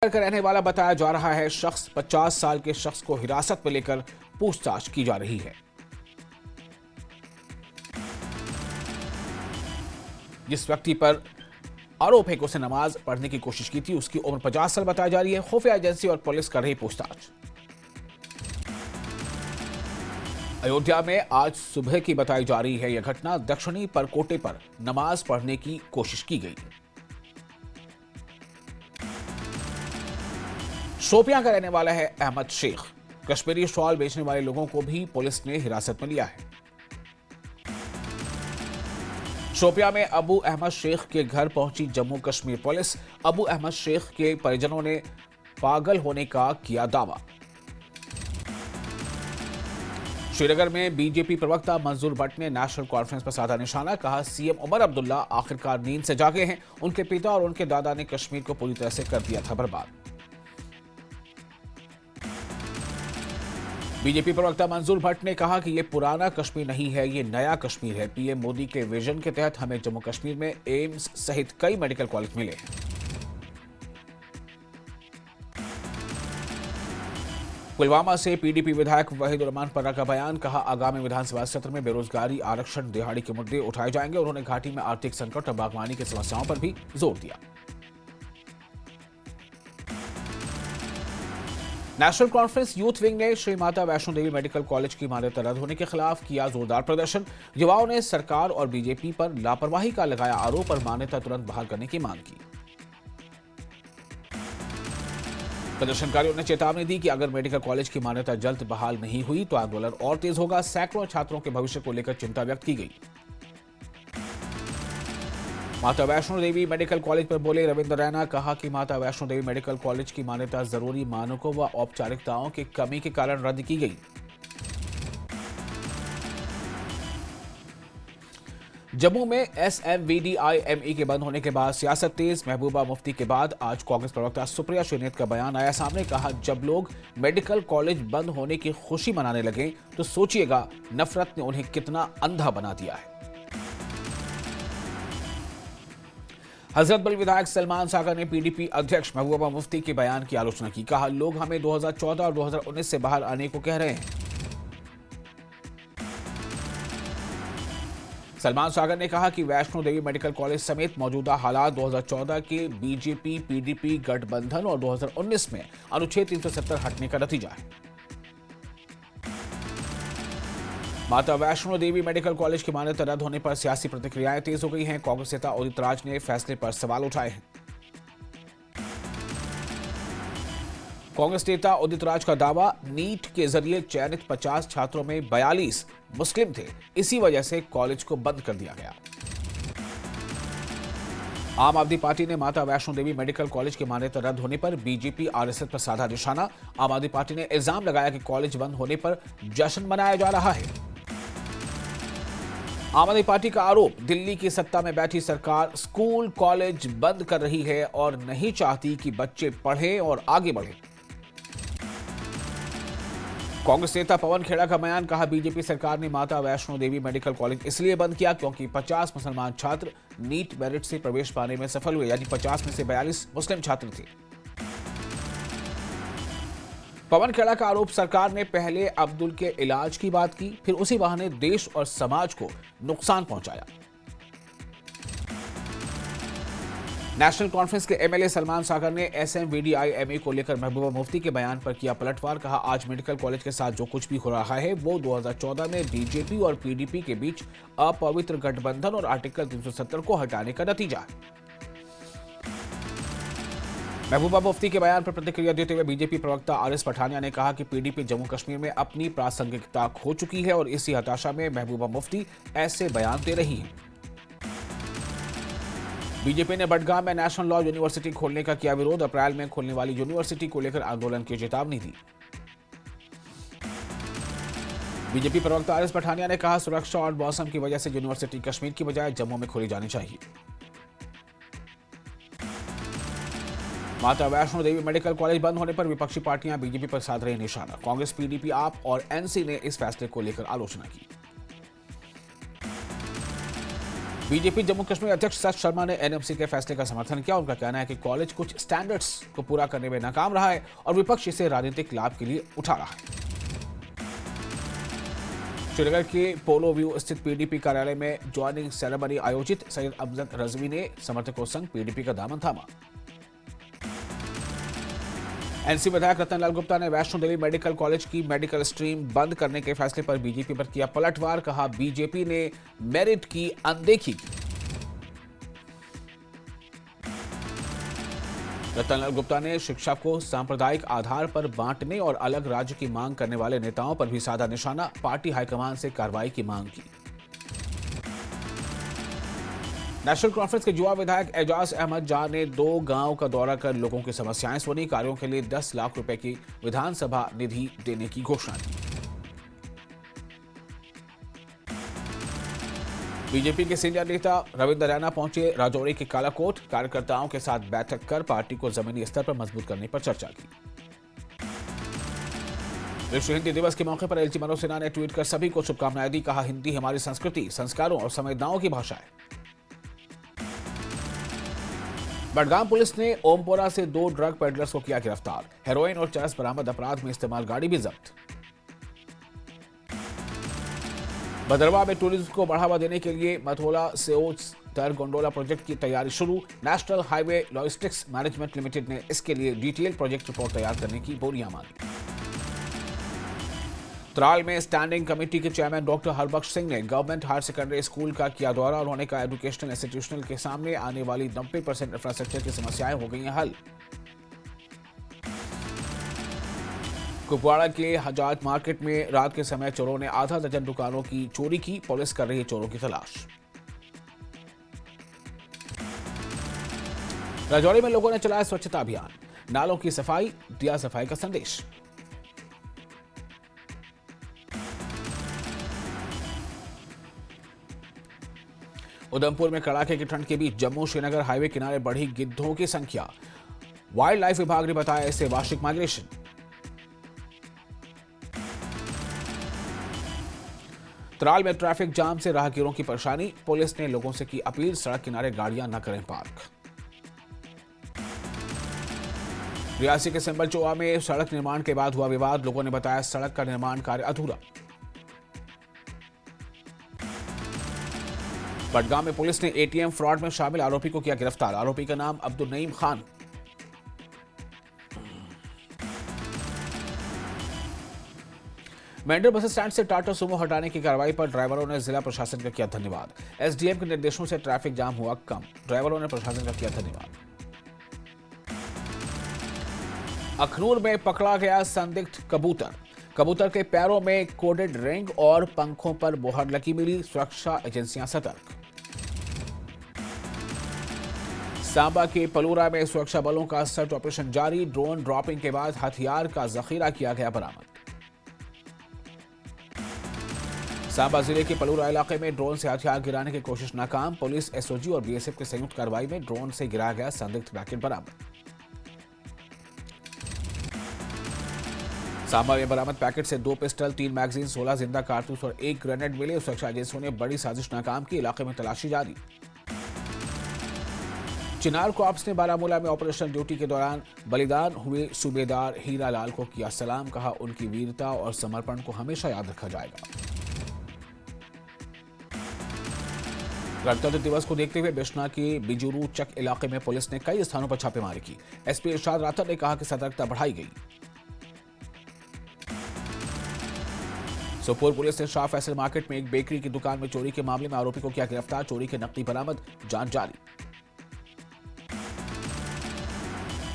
का रहने वाला बताया जा रहा है। शख्स 50 साल के शख्स को हिरासत में लेकर पूछताछ की जा रही है। जिस व्यक्ति पर आरोप है कि उसने नमाज पढ़ने की कोशिश की थी, उसकी उम्र 50 साल बताई जा रही है। खुफिया एजेंसी और पुलिस कर रही पूछताछ। अयोध्या में आज सुबह की बताई जा रही है यह घटना। दक्षिणी परकोटे पर नमाज पढ़ने की कोशिश की गई। शोपियां का रहने वाला है अहमद शेख। कश्मीरी शॉल बेचने वाले लोगों को भी पुलिस ने हिरासत में लिया है। शोपियां में अबू अहमद शेख के घर पहुंची जम्मू कश्मीर पुलिस। अबू अहमद शेख के परिजनों ने पागल होने का किया दावा। श्रीनगर में बीजेपी प्रवक्ता मंजूर भट्ट ने नेशनल कॉन्फ्रेंस पर साधा निशाना। कहा, सीएम उमर अब्दुल्ला आखिरकार नींद से जागे हैं। उनके पिता और उनके दादा ने कश्मीर को पूरी तरह से कर दिया था बर्बाद। बीजेपी प्रवक्ता मंजूर भट्ट ने कहा कि यह पुराना कश्मीर नहीं है, यह नया कश्मीर है। पीएम मोदी के विजन के तहत हमें जम्मू कश्मीर में एम्स सहित कई मेडिकल कॉलेज मिले हैं। पुलवामा से पीडीपी विधायक वहीद उर रहमान पर्रा का बयान। कहा, आगामी विधानसभा सत्र में बेरोजगारी, आरक्षण, दिहाड़ी के मुद्दे उठाए जाएंगे। उन्होंने घाटी में आर्थिक संकट और बागवानी की समस्याओं पर भी जोर दिया। नेशनल कॉन्फ्रेंस यूथ विंग ने श्री माता वैष्णो देवी मेडिकल कॉलेज की मान्यता रद्द होने के खिलाफ किया जोरदार प्रदर्शन। युवाओं ने सरकार और बीजेपी पर लापरवाही का लगाया आरोप और मान्यता तुरंत बहाल करने की मांग की। प्रदर्शनकारियों ने चेतावनी दी कि अगर मेडिकल कॉलेज की मान्यता जल्द बहाल नहीं हुई तो आंदोलन और तेज होगा। सैकड़ों छात्रों के भविष्य को लेकर चिंता व्यक्त की गई। माता वैष्णो देवी मेडिकल कॉलेज पर बोले रविंद्र रैना। कहा कि माता वैष्णो देवी मेडिकल कॉलेज की मान्यता जरूरी मानकों व औपचारिकताओं की कमी के कारण रद्द की गई। जम्मू में SMVDIME के बंद होने के बाद सियासत तेज। महबूबा मुफ्ती के बाद आज कांग्रेस प्रवक्ता सुप्रिया श्रीनेत का बयान आया सामने। कहा, जब लोग मेडिकल कॉलेज बंद होने की खुशी मनाने लगे तो सोचिएगा नफरत ने उन्हें कितना अंधा बना दिया है। हजरतबल विधायक सलमान सागर ने पीडीपी अध्यक्ष महबूबा मुफ्ती के बयान की आलोचना की। कहा, लोग हमें 2014 और 2019 से बाहर आने को कह रहे हैं। सलमान सागर ने कहा कि वैष्णो देवी मेडिकल कॉलेज समेत मौजूदा हालात 2014 के बीजेपी पीडीपी गठबंधन और 2019 में अनुच्छेद 370 हटने का नतीजा है। माता वैष्णो देवी मेडिकल कॉलेज की मान्यता रद्द होने पर सियासी प्रतिक्रियाएं तेज हो गई हैं। कांग्रेस नेता उदित राज ने फैसले पर सवाल उठाए हैं। कांग्रेस नेता उदित राज का दावा, नीट के जरिए चयनित 50 छात्रों में 42 मुस्लिम थे, इसी वजह से कॉलेज को बंद कर दिया गया। आम आदमी पार्टी ने माता वैष्णो देवी मेडिकल कॉलेज की मान्यता रद्द होने पर बीजेपी आरएसएस पर साधा निशाना। आम आदमी पार्टी ने इल्जाम लगाया कि कॉलेज बंद होने पर जश्न मनाया जा रहा है। आम आदमी पार्टी का आरोप, दिल्ली की सत्ता में बैठी सरकार स्कूल कॉलेज बंद कर रही है और नहीं चाहती कि बच्चे पढ़ें और आगे बढ़ें। कांग्रेस नेता पवन खेड़ा का बयान। कहा, बीजेपी सरकार ने माता वैष्णो देवी मेडिकल कॉलेज इसलिए बंद किया क्योंकि 50 मुसलमान छात्र नीट मेरिट से प्रवेश पाने में सफल हुए, यानी 50 में से 42 मुस्लिम छात्र थे। पवन खेड़ा का आरोप, सरकार ने पहले अब्दुल के इलाज की बात की, फिर उसी बहाने देश और समाज को नुकसान पहुंचाया। नेशनल कॉन्फ्रेंस के एमएलए सलमान सागर ने SMVDIME को लेकर महबूबा मुफ्ती के बयान पर किया पलटवार। कहा, आज मेडिकल कॉलेज के साथ जो कुछ भी हो रहा है वो 2014 में बीजेपी और पीडीपी के बीच अपवित्र गठबंधन और आर्टिकल 370 को हटाने का नतीजा है। महबूबा मुफ्ती के बयान पर प्रतिक्रिया देते हुए बीजेपी प्रवक्ता RS पठानिया ने कहा कि पीडीपी जम्मू कश्मीर में अपनी प्रासंगिकता खो चुकी है और इसी हताशा में महबूबा मुफ्ती ऐसे बयान दे रही हैं। बीजेपी ने बडगाम में नेशनल लॉ यूनिवर्सिटी खोलने का किया विरोध। अप्रैल में खोलने वाली यूनिवर्सिटी को लेकर आंदोलन की चेतावनी दी। बीजेपी प्रवक्ता RS पठानिया ने कहा, सुरक्षा और मौसम की वजह से यूनिवर्सिटी कश्मीर की बजाय जम्मू में खोली जानी चाहिए। माता वैष्णो देवी मेडिकल कॉलेज बंद होने पर विपक्षी पार्टियां बीजेपी पर साध रही निशाना। कांग्रेस, पीडीपी, आप और एनसी ने इस फैसले को लेकर आलोचना की। बीजेपी जम्मू कश्मीर अध्यक्ष सत शर्मा ने एनएमसी के फैसले का समर्थन किया। उनका कहना है कि कॉलेज कुछ स्टैंडर्ड्स को पूरा करने में नाकाम रहा है और विपक्ष इसे राजनीतिक लाभ के लिए उठा रहा है। श्रीनगर के पोलो व्यू स्थित पीडीपी कार्यालय में ज्वाइनिंग सेरेमनी आयोजित। सैयद अमजद रजवी ने समर्थकों संग पीडीपी का दामन थामा। एनसी विधायक रतनलाल गुप्ता ने वैष्णो देवी मेडिकल कॉलेज की मेडिकल स्ट्रीम बंद करने के फैसले पर बीजेपी पर किया पलटवार। कहा, बीजेपी ने मेरिट की अनदेखी की। रतनलाल गुप्ता ने शिक्षा को सांप्रदायिक आधार पर बांटने और अलग राज्य की मांग करने वाले नेताओं पर भी साधा निशाना। पार्टी हाईकमान से कार्रवाई की मांग की। नेशनल कॉन्फ्रेंस के युवा विधायक एजाज अहमद जान ने 2 गांव का दौरा कर लोगों की समस्याएं सुनी। कार्यों के लिए 10 लाख रुपए की विधानसभा निधि देने की घोषणा की। बीजेपी के सीनियर नेता रविंद्र रैना पहुंचे राजौरी के कालाकोट। कार्यकर्ताओं के साथ बैठक कर पार्टी को जमीनी स्तर पर मजबूत करने पर चर्चा की। विश्व हिंदी दिवस के मौके पर एलजी मनोज सिन्हा ने ट्वीट कर सभी को शुभकामनाएं दी। कहा, हिंदी हमारी संस्कृति, संस्कारों और संवेदनाओं की भाषा है। बडगाम पुलिस ने ओमपोरा से 2 ड्रग पेडलर्स को किया गिरफ्तार। हेरोइन और चरस बरामद। अपराध में इस्तेमाल गाड़ी भी जब्त। भद्रवाह में टूरिज्म को बढ़ावा देने के लिए मथोला सेओज तर गोंडोला प्रोजेक्ट की तैयारी शुरू। National highway logistics management limited ने इसके लिए डिटेल प्रोजेक्ट रिपोर्ट तैयार करने की बोलियां मांगी। त्राल में स्टैंडिंग कमेटी के चेयरमैन डॉक्टर हरबख्श सिंह ने गवर्नमेंट हायर सेकेंडरी स्कूल का किया दौरा। उन्होंने कहा, एजुकेशनल इंस्टीट्यूशनल के सामने आने वाली 90% इंफ्रास्ट्रक्चर की समस्याएं हो गई हैं हल। कुपवाड़ा के हजाज मार्केट में रात के समय चोरों ने आधा दर्जन दुकानों की चोरी की। पुलिस कर रही है चोरों की तलाश। राजौरी में लोगों ने चलाया स्वच्छता अभियान। नालों की सफाई, दिया सफाई का संदेश। उधमपुर में कड़ाके की ठंड के बीच जम्मू श्रीनगर हाईवे किनारे बढ़ी गिद्धों की संख्या। वाइल्ड लाइफ विभाग ने बताया इसे वार्षिक माइग्रेशन। त्राल में ट्रैफिक जाम से राहगीरों की परेशानी। पुलिस ने लोगों से की अपील, सड़क किनारे गाड़ियां न करें पार्क। रियासी के सिंबल चोआ में सड़क निर्माण के बाद हुआ विवाद। लोगों ने बताया सड़क का निर्माण कार्य अधूरा। बडगाम में पुलिस ने एटीएम फ्रॉड में शामिल आरोपी को किया गिरफ्तार। आरोपी का नाम अब्दुल नईम खान। मेंढर बस स्टैंड से टाटा सुमो हटाने की कार्रवाई पर ड्राइवरों ने जिला प्रशासन का किया धन्यवाद। एसडीएम के निर्देशों से ट्रैफिक जाम हुआ कम। ड्राइवरों ने प्रशासन का किया धन्यवाद। अखनूर में पकड़ा गया संदिग्ध कबूतर। कबूतर के पैरों में कोडेड रिंग और पंखों पर मोहर लगी मिली। सुरक्षा एजेंसियां सतर्क। सांबा के पलूरा में सुरक्षा बलों का सर्च ऑपरेशन जारी। ड्रोन ड्रॉपिंग के बाद हथियार का जखीरा किया गया बरामद। सांबा जिले के पलूरा इलाके में ड्रोन से हथियार गिराने की कोशिश नाकाम। पुलिस, एसओजी और बीएसएफ की संयुक्त कार्रवाई में ड्रोन से गिराया गया संदिग्ध रैकेट बरामद। सांबा में बरामद पैकेट से 2 पिस्टल, 3 मैगजीन, 16 जिंदा कारतूस और 1 ग्रेनेड मिले। सुरक्षा एजेंसियों ने बड़ी साजिश नाकाम की। इलाके में तलाशी जारी। चिनार कॉर्प्स ने बारामूला में ऑपरेशन ड्यूटी के दौरान बलिदान हुए सूबेदार हीरा लाल को किया सलाम। कहा, उनकी वीरता और समर्पण को हमेशा याद रखा जाएगा। गणतंत्र दिवस को देखते हुए बिश्ना के बिजुरू चक इलाके में पुलिस ने कई स्थानों पर छापेमारी की। एसपी इरशाद राठौर ने कहा कि सतर्कता बढ़ाई गई। सोपोर पुलिस ने शाह फैसल मार्केट में एक बेकरी की दुकान में चोरी के मामले में आरोपी को किया गिरफ्तार। चोरी के नकदी बरामद, जांच जारी।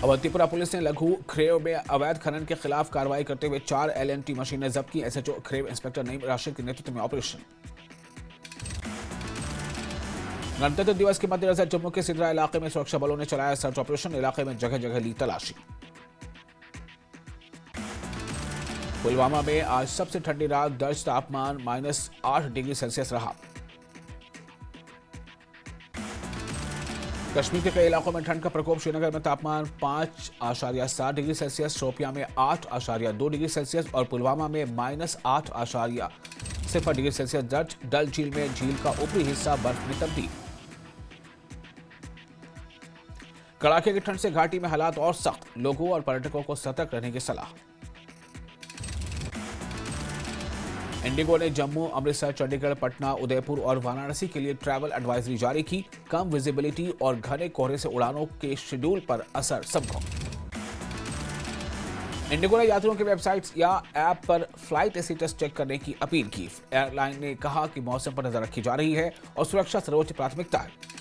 अवंतीपुरा पुलिस ने लघु खरेव में अवैध खनन के खिलाफ कार्रवाई करते हुए 4 एलएनटी मशीनें जब्त की। एसएचओ खरेव इंस्पेक्टर नईम राशिद के नेतृत्व में ऑपरेशन। गणतंत्र दिवस के मद्देनजर जम्मू के सिद्रा इलाके में सुरक्षा बलों ने चलाया सर्च ऑपरेशन। इलाके में जगह जगह ली तलाशी। पुलवामा में आज सबसे ठंडी रात दर्ज, तापमान -8 डिग्री सेल्सियस रहा। कश्मीर के कई इलाकों में ठंड का प्रकोप। श्रीनगर में तापमान 5.7 डिग्री सेल्सियस, शोपियां में 8.2 डिग्री सेल्सियस और पुलवामा में -8.0 डिग्री सेल्सियस दर्ज। डल झील में झील का ऊपरी हिस्सा बर्फ में तब्दील। कड़ाके की ठंड से घाटी में हालात और सख्त, लोगों और पर्यटकों को सतर्क रहने की सलाह। इंडिगो ने जम्मू, अमृतसर, चंडीगढ़, पटना, उदयपुर और वाराणसी के लिए ट्रैवल एडवाइजरी जारी की। कम विजिबिलिटी और घने कोहरे से उड़ानों के शेड्यूल पर असर सबको। इंडिगो ने यात्रियों की वेबसाइट या ऐप पर फ्लाइट स्टेटस चेक करने की अपील की। एयरलाइन ने कहा कि मौसम पर नजर रखी जा रही है और सुरक्षा सर्वोच्च प्राथमिकता है।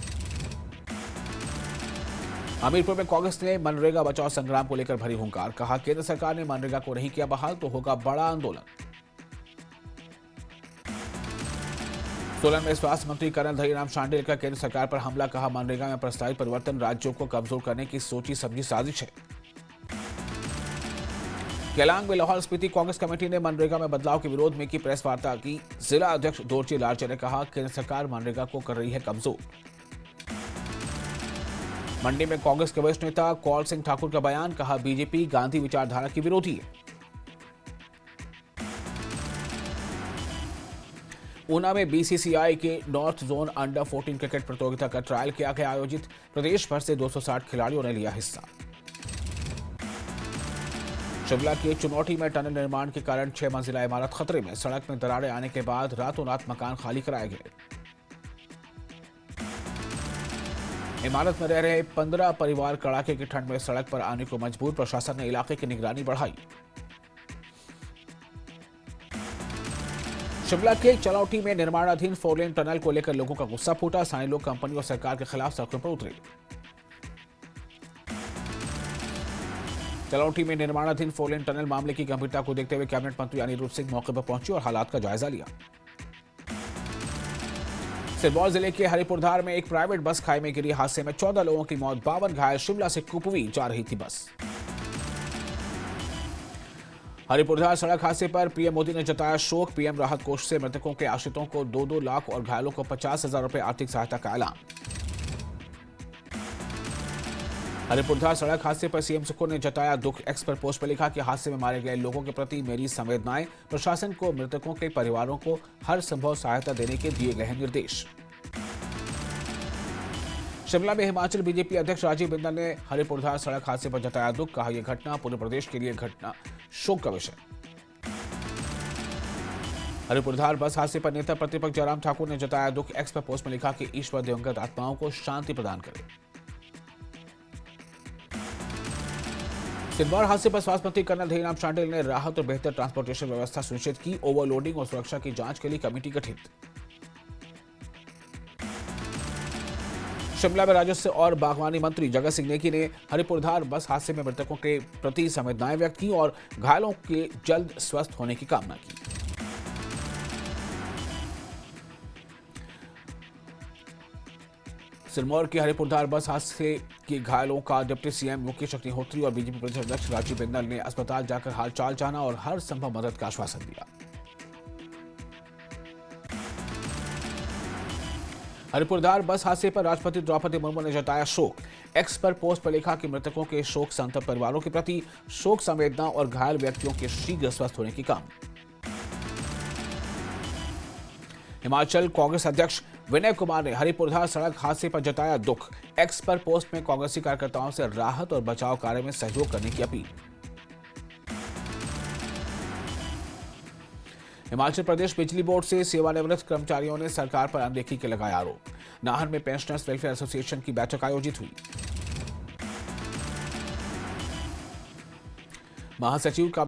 हमीरपुर में कांग्रेस ने मनरेगा बचाओ संग्राम को लेकर भरी हुंकार। कहा, केंद्र सरकार ने मनरेगा को नहीं किया बहाल तो होगा बड़ा आंदोलन। सोलन में स्वास्थ्य मंत्री कर्नल धनीराम शांडिल का केंद्र सरकार पर हमला। कहा, मनरेगा में प्रस्तावित परिवर्तन राज्यों को कमजोर करने की सोची समझी साजिश है। केलांग में लाहौल स्पीति कांग्रेस कमेटी ने मनरेगा में बदलाव के विरोध में की प्रेस वार्ता की। जिला अध्यक्ष दोरजी लालचे ने कहा, केंद्र सरकार मनरेगा को कर रही है कमजोर। मंडी में कांग्रेस के वरिष्ठ नेता कौल सिंह ठाकुर का बयान। कहा, बीजेपी गांधी विचारधारा की विरोधी है। ऊना में बीसीसीआई के नॉर्थ जोन अंडर 14 क्रिकेट प्रतियोगिता का ट्रायल किया गया आयोजित। प्रदेश भर से 260 खिलाड़ियों ने लिया हिस्सा। शिमला के चुनौटी में टनल निर्माण के कारण 6 मंजिला इमारत खतरे में। सड़क में दरारें आने के बाद रातों रात मकान खाली कराए गए। इमारत में रह रहे 15 परिवार कड़ाके की ठंड में सड़क पर आने को मजबूर। प्रशासन ने इलाके की निगरानी बढ़ाई। शिमला के चुनौटी में निर्माणाधीन 4 लेन टनल को लेकर लोगों का गुस्सा फूटा। स्थानीय लोग कंपनी और सरकार के खिलाफ सड़कों पर उतरे। चलौटी में निर्माणाधीन 4 लेन टनल मामले की गंभीरता को देखते हुए कैबिनेट मंत्री अनिरुद्ध सिंह मौके पर पहुंचे और हालात का जायजा लिया। सिरमौर जिले के हरिपुरधार में एक प्राइवेट बस खाई में गिरी। हादसे में 14 लोगों की मौत, 52 घायल। शिमला से कुपवी जा रही थी बस। हरिपुरधार सड़क हादसे पर पीएम मोदी ने जताया शोक। पीएम राहत कोष से मृतकों के आश्रितों को 2-2 लाख और घायलों को 50,000 रुपए आर्थिक सहायता का ऐलान। हरिपुरधार सड़क हादसे पर सीएम सुखो ने जताया दुख। एक्स पर पोस्ट पर लिखा कि हादसे में मारे गए लोगों के प्रति मेरी संवेदनाएं। प्रशासन को मृतकों के परिवारों को हर संभव सहायता देने के दिए गए हैं निर्देश। शिमला में हिमाचल बीजेपी अध्यक्ष राजीव बिंदल ने हरिपुरधार सड़क हादसे पर जताया दुख। कहा, यह घटना पूरे प्रदेश के लिए घटना शोक का विषय। हरिपुरधार बस हादसे पर नेता प्रतिपक्ष जयराम ठाकुर ने जताया दुख। एक्स पर पोस्ट में लिखा कि ईश्वर दिवंगत आत्माओं को शांति प्रदान करे। सिरमौर हादसे पर स्वास्थ्य मंत्री कर्नल धनीराम शांडिल ने राहत और बेहतर ट्रांसपोर्टेशन व्यवस्था सुनिश्चित की। ओवरलोडिंग और सुरक्षा की जांच के लिए कमेटी गठित। शिमला में राजस्व और बागवानी मंत्री जगत सिंह नेगी ने हरिपुरधार बस हादसे में मृतकों के प्रति संवेदनाएं व्यक्त की और घायलों के जल्द स्वस्थ होने की कामना की। सिरमौर के हरिपुरधार बस हादसे के घायलों का डिप्टी सीएम मुकेश अग्निहोत्री और बीजेपी प्रदेश अध्यक्ष राजीव बिंदल ने अस्पताल जाकर हालचाल जाना और हर संभव मदद का आश्वासन दिया। हरिपुरधार बस हादसे पर राष्ट्रपति द्रौपदी मुर्मू ने जताया शोक। एक्स पर पोस्ट पर लिखा कि मृतकों के शोक संतप्त परिवारों के प्रति शोक संवेदना और घायल व्यक्तियों के शीघ्र स्वस्थ होने की कामना। हिमाचल कांग्रेस अध्यक्ष विनय कुमार ने हरिपुरधार सड़क हादसे पर जताया दुख। एक्स पर पोस्ट में कांग्रेसी कार्यकर्ताओं से राहत और बचाव कार्य में सहयोग करने की अपील। हिमाचल प्रदेश बिजली बोर्ड से सेवानिवृत्त कर्मचारियों ने सरकार पर अनदेखी के लगाए आरोप। नाहन में पेंशनर्स वेलफेयर एसोसिएशन की बैठक आयोजित हुई। महासचिव का